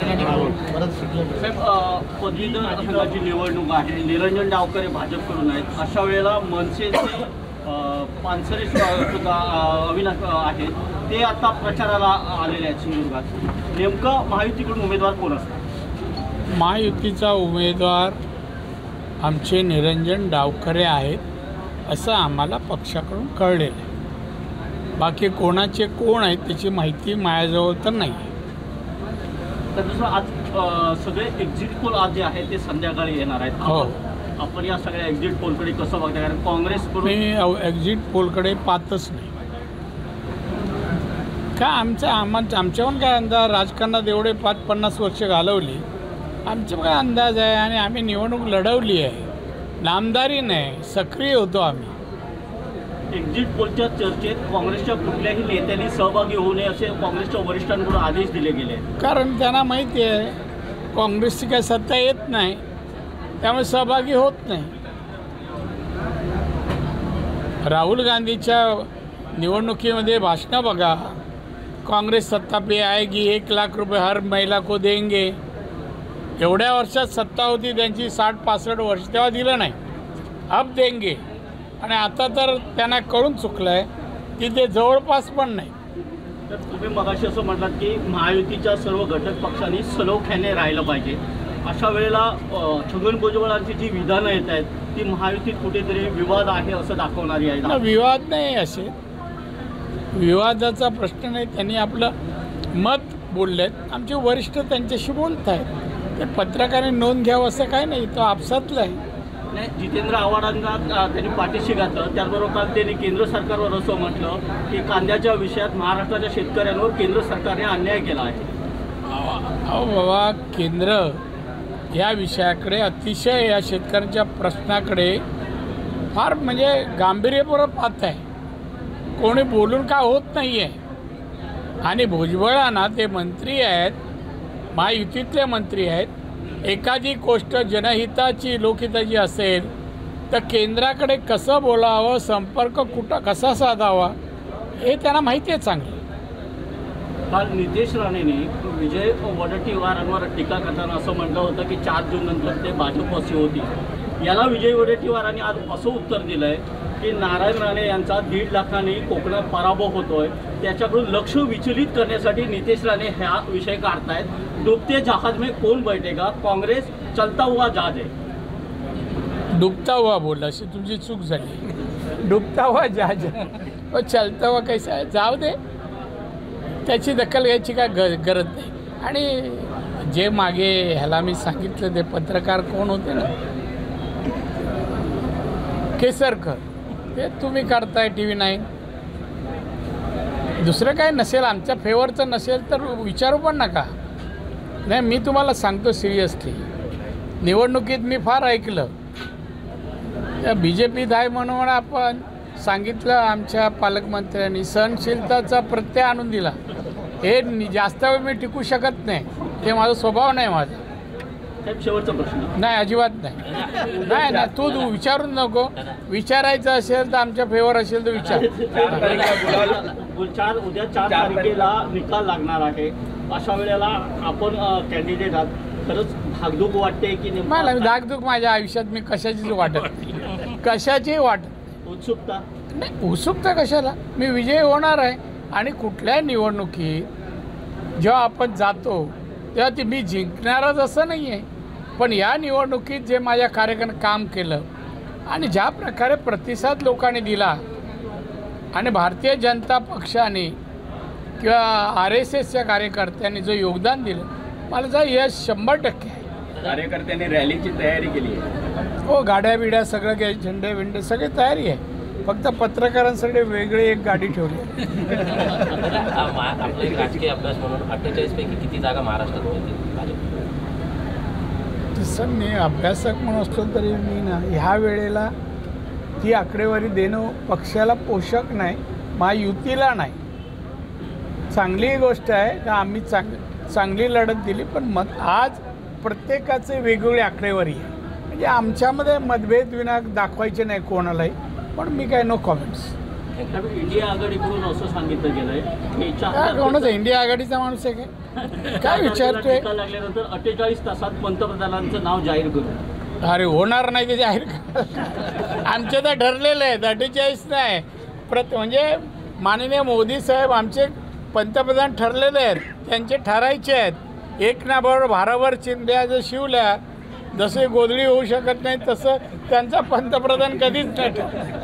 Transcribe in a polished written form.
साहेब, पदवीधर संघाची निवडणूक आहे. निरंजन डावकर हे भाजपकडून आहेत. अशा वेळेला मनसेचे पानसरे सुद्धा अविनाश आहेत, ते आता प्रचाराला आलेले आहेत सिंधुदुर्गात. नेमकं महायुतीकडून उमेदवार कोण असतात? महायुतीचा उमेदवार आमचे निरंजन डावखरे आहेत असं आम्हाला पक्षाकडून कळलेलं आहे. बाकी कोणाचे कोण आहेत त्याची माहिती माझ्याजवळ तर नाही आहे. तर जसं आज सगळे एक्झिट पोल आज जे आहे ते संध्याकाळी येणार आहेत. हो, आपण या सगळ्या एक्झिट पोलकडे कसं बघता? कारण काँग्रेसकडून मी एक्झिट पोलकडे पाहतच नाही. का आमच्याहून काय अंदाज? राजकारणात एवढे 50 वर्ष घालवली, आमचा काय अंदाज आहे? आणि आम्ही निवडणूक लढवली आहे, नामदारी नाही, सक्रिय होतो आम्ही. एक्झिट पोलच्या चर्चेत काँग्रेसच्या कुठल्याही नेत्यांनी सहभागी होऊ नये असे काँग्रेसच्या वरिष्ठांकडून आदेश दिले गेले. कारण त्यांना माहिती आहे काँग्रेसची काही सत्ता येत नाही, त्यामुळे सहभागी होत नाही. राहुल गांधीच्या निवडणुकीमध्ये भाषणं बघा, काँग्रेस सत्ता पे आएगी, 1 लाख रुपये हर महिला को देंगे. एवढ्या वर्षात सत्ता होती त्यांची 60-65 वर्ष, तेव्हा दिलं नाही. अब देंगे. आणि आता तर त्यांना कळून चुकलं आहे की ते जवळपास पण नाही. तर तुम्ही मगाशी असं म्हटलात की महायुतीच्या सर्व घटक पक्षांनी सलोख्याने राहिलं पाहिजे. अशा वेळेला छगन भुजबळांची जी विधानं येत आहेत ती महायुतीत कुठेतरी विवाद आहे असं दाखवणारी आहे. विवाद नाही, असे विवादाचा प्रश्न नाही. त्यांनी आपलं मत बोललेत, आमचे वरिष्ठ त्यांच्याशी बोलत आहेत. ते पत्रकारांनी नोंद घ्यावं असं काय नाही, तो आपसातलं आहे. नाही, जितेंद्र आव्हाडांना त्यांनी पाठीशी घातलं. त्याचबरोबर काल त्यांनी केंद्र सरकारवर असं म्हटलं की कांद्याच्या विषयात महाराष्ट्राच्या शेतकऱ्यांवर केंद्र सरकारने अन्याय केला आहे. अहो बाबा, केंद्र या विषयाकडे अतिशय, या शेतकऱ्यांच्या प्रश्नाकडे फार म्हणजे गांभीर्यपूर्वक पाहत आहे. कोणी बोलून का होत नाही आहे. आणि भुजबळांना ते मंत्री आहेत, महायुतीतले मंत्री आहेत. एखादी गोष्ट जनहिताची, लोकहिताची असेल तर केंद्राकडे कसं बोलावं, संपर्क कुठं कसा साधावा हे त्यांना माहिती आहे चांगलं. काल नितेश राणेंनी विजय वडेट्टीवारांवर टीका करताना असं म्हटलं होतं की 4 जून नंतर ते भाजपशी होती. याला विजय वडेट्टीवारांनी आज असं उत्तर दिलं आहे की नारायण राणे यांचा 1.5 लाखांनी कोकणात पराभव होतोय, त्याच्याकडून लक्ष विचलित करण्यासाठी नितेश राणे हा विषय काढतायत. डुबते जहाज में कौन बैठेगा, काँग्रेस चलता हुआ जहाज आहे. डुबता हुआ बोलला, अशी तुमची चूक झाली. डुबता हुआ जहाज व चलता हुआ कैसा आहे, जाऊ दे, त्याची दखल घ्यायची काय गरज नाही. आणि जे मागे ह्याला मी सांगितलं ते पत्रकार कोण होते ना, केसरकर, ते तुम्ही काढताय TV9. दुसरं काय नसेल, आमच्या फेवरचं नसेल तर विचारू पण नका. नाही, मी तुम्हाला सांगतो सिरियसली, निवडणुकीत मी फार ऐकलं त्या BJPत आहे म्हणून आपण सांगितलं. आमच्या पालकमंत्र्यांनी सहनशीलताचा प्रत्यय आणून दिला. हे जास्त वेळ मी टिकू शकत नाही, हे माझा स्वभाव नाही. माझा शेवटचा प्रश्न नाही, अजिबात नाही. नाही ना, तू विचारून नको. विचारायचं असेल तर आमच्या फेवर असेल तर विचार. उद्या 4 तारखेला निकाल लागणार आहे. अशा वेळेला आपण कॅन्डिडेट आहात, खरंच धाकधूक वाटते की मला धाकधूक माझ्या आयुष्यात मी कशाचीच वाटत नाही, कशाचीही वाटत. उत्सुकता नाही, उत्सुकता कशाला? मी विजयी होणार आहे. आणि कुठल्याही निवडणुकीत जेव्हा आपण जातो तेव्हा ती मी जिंकणारच असं नाही आहे. पण या निवडणुकीत जे माझ्या कार्यकर्त्यांनी काम केलं आणि ज्या प्रकारे प्रतिसाद लोकांनी दिला आणि भारतीय जनता पक्षाने किंवा RSSच्या कार्यकर्त्यांनी जो योगदान दिलं, मला जर यश 100% आहे. कार्यकर्त्यांनी रॅलीची तयारी केली आहे. हो, गाड्या बिड्या सगळं काही, झेंडे विंडे सगळी तयारी आहे. फक्त पत्रकारांसाठी वेगळी एक गाडी ठेवली. आपले राजकीय अभ्यास म्हणून 48 पैकी किती जागा महाराष्ट्रात होतील? तसं मी अभ्यासक म्हणून असतो तरी मी ना ह्या वेळेला ती आकडेवारी देणं पक्षाला पोषक नाही, महायुतीला नाही. चांगली गोष्ट आहे का आम्ही चांगली लढत दिली, पण आज प्रत्येकाचे वेगवेगळी आकडेवारी आहे. म्हणजे आमच्यामध्ये मतभेद विना दाखवायचे नाही कोणालाही. पण मी काय नो कॉमेंट्स. कारण इंडिया आघाडीकडून असं सांगितलं गेलंय की काय कोणाचा इंडिया आघाडीचा माणूस आहे काय काय विचारतोय? टीका लागल्यानंतर 48 तासात पंतप्रधानांचं नाव जाहीर करू. अरे होणार नाही ते जाहीर आमचे तर ठरलेलं आहे 48 नाही म्हणजे माननीय मोदी साहेब आमचे पंतप्रधान ठरलेले आहेत, त्यांचे ठरायचे आहेत. एक नावावर भारावर चिंध्या जर शिवल्या जसे गोधडी होऊ शकत नाही तसं त्यांचा पंतप्रधान कधीच नाही ठरला.